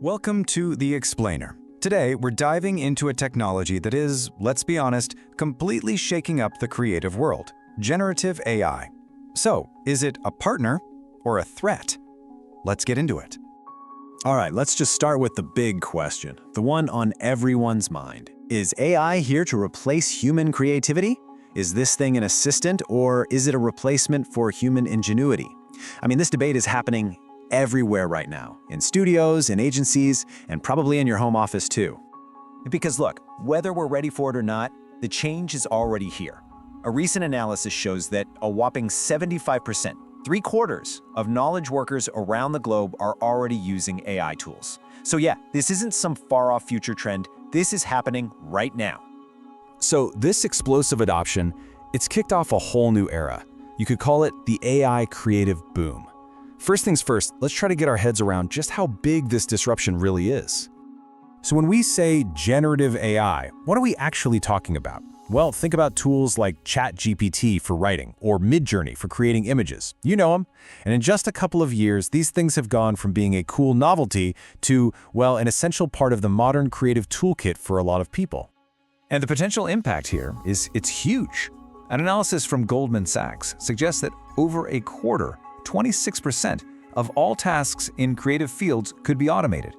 Welcome to The Explainer. Today, we're diving into a technology that is, let's be honest, completely shaking up the creative world: generative AI. So, is it a partner or a threat? Let's get into it. All right, let's just start with the big question, the one on everyone's mind. Is AI here to replace human creativity? Is this thing an assistant, or is it a replacement for human ingenuity? I mean, this debate is happening everywhere right now, in studios, in agencies, and probably in your home office too. Because look, whether we're ready for it or not, the change is already here. A recent analysis shows that a whopping 75%, three-quarters of knowledge workers around the globe are already using AI tools. So yeah, this isn't some far-off future trend. This is happening right now. So this explosive adoption, it's kicked off a whole new era. You could call it the AI creative boom. First things first, let's try to get our heads around just how big this disruption really is. So when we say generative AI, what are we actually talking about? Well, think about tools like ChatGPT for writing or Midjourney for creating images. You know them. And in just a couple of years, these things have gone from being a cool novelty to, well, an essential part of the modern creative toolkit for a lot of people. And the potential impact here it's huge. An analysis from Goldman Sachs suggests that over a quarter, 26% of all tasks in creative fields could be automated.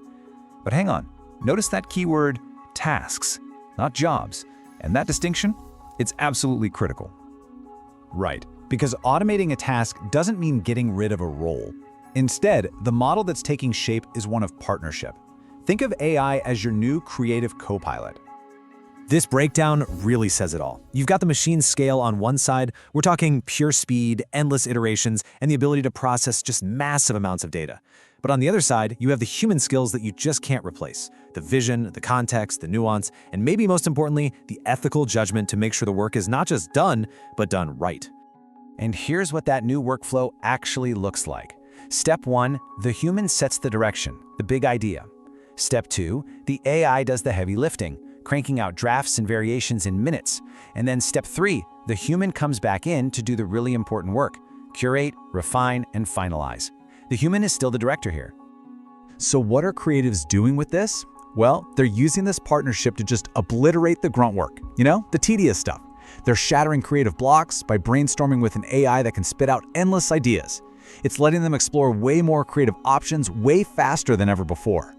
But hang on, notice that keyword tasks, not jobs. And that distinction, it's absolutely critical. Right, because automating a task doesn't mean getting rid of a role. Instead, the model that's taking shape is one of partnership. Think of AI as your new creative co-pilot. This breakdown really says it all. You've got the machine scale on one side. We're talking pure speed, endless iterations, and the ability to process just massive amounts of data. But on the other side, you have the human skills that you just can't replace. The vision, the context, the nuance, and maybe most importantly, the ethical judgment to make sure the work is not just done, but done right. And here's what that new workflow actually looks like. Step 1, the human sets the direction, the big idea. Step 2, the AI does the heavy lifting, cranking out drafts and variations in minutes. And then step 3, the human comes back in to do the really important work: curate, refine, and finalize. The human is still the director here. So what are creatives doing with this? Well, they're using this partnership to just obliterate the grunt work, the tedious stuff. They're shattering creative blocks by brainstorming with an AI that can spit out endless ideas. It's letting them explore way more creative options way faster than ever before.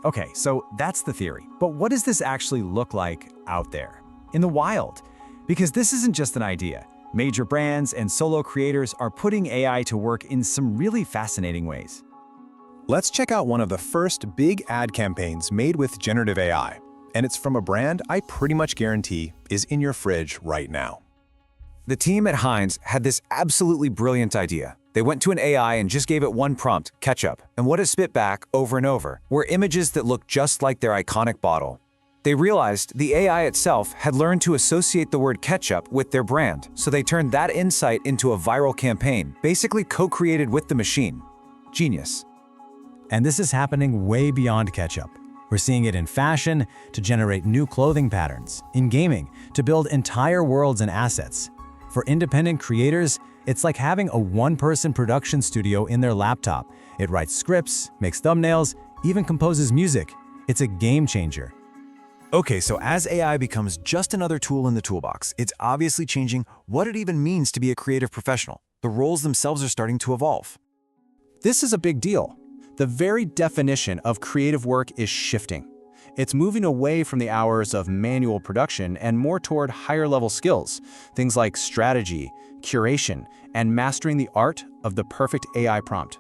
Okay, so that's the theory. But what does this actually look like out there, in the wild? Because this isn't just an idea. Major brands and solo creators are putting AI to work in some really fascinating ways. Let's check out one of the first big ad campaigns made with generative AI. And it's from a brand I pretty much guarantee is in your fridge right now. The team at Heinz had this absolutely brilliant idea. They went to an AI and just gave it one prompt, ketchup, and what it spit back over and over were images that looked just like their iconic bottle. They realized the AI itself had learned to associate the word ketchup with their brand, so they turned that insight into a viral campaign, basically co-created with the machine. Genius. And this is happening way beyond ketchup. We're seeing it in fashion to generate new clothing patterns, in gaming to build entire worlds and assets. For independent creators, it's like having a one-person production studio in their laptop. It writes scripts, makes thumbnails, even composes music. It's a game changer. Okay, so as AI becomes just another tool in the toolbox, it's obviously changing what it even means to be a creative professional. The roles themselves are starting to evolve. This is a big deal. The very definition of creative work is shifting. It's moving away from the hours of manual production and more toward higher-level skills, things like strategy, curation, and mastering the art of the perfect AI prompt.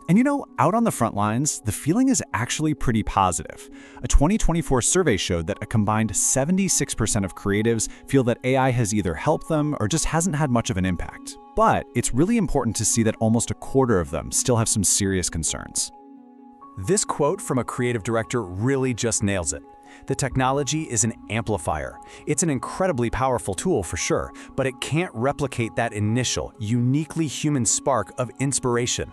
And out on the front lines, the feeling is actually pretty positive. A 2024 survey showed that a combined 76% of creatives feel that AI has either helped them or just hasn't had much of an impact. But it's really important to see that almost a quarter of them still have some serious concerns. This quote from a creative director really just nails it. The technology is an amplifier. It's an incredibly powerful tool for sure, but it can't replicate that initial, uniquely human spark of inspiration.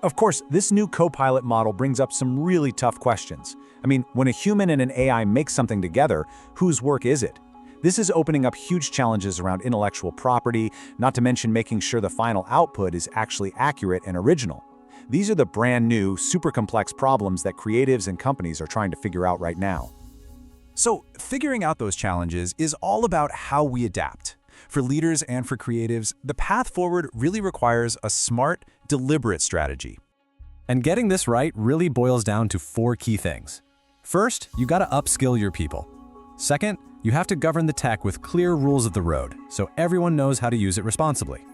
Of course, this new co-pilot model brings up some really tough questions. I mean, when a human and an AI make something together, whose work is it? This is opening up huge challenges around intellectual property, not to mention making sure the final output is actually accurate and original. These are the brand new, super complex problems that creatives and companies are trying to figure out right now. So, figuring out those challenges is all about how we adapt. For leaders and for creatives, the path forward really requires a smart, deliberate strategy. And getting this right really boils down to 4 key things. First, you gotta upskill your people. Second, you have to govern the tech with clear rules of the road, so everyone knows how to use it responsibly.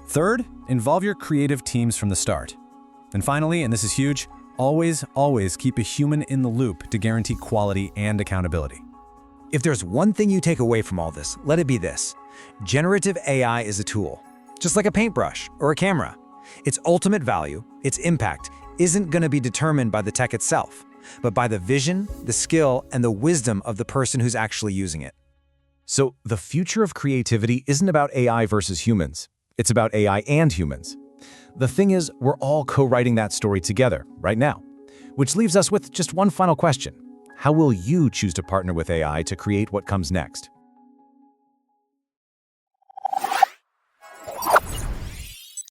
Third, involve your creative teams from the start. And finally, and this is huge, always keep a human in the loop to guarantee quality and accountability. If there's one thing you take away from all this, let it be this. Generative AI is a tool, just like a paintbrush or a camera. Its ultimate value, its impact, isn't going to be determined by the tech itself, but by the vision, the skill, and the wisdom of the person who's actually using it. So the future of creativity isn't about AI versus humans. It's about AI and humans. The thing is, we're all co-writing that story together right now, which leaves us with just one final question. How will you choose to partner with AI to create what comes next?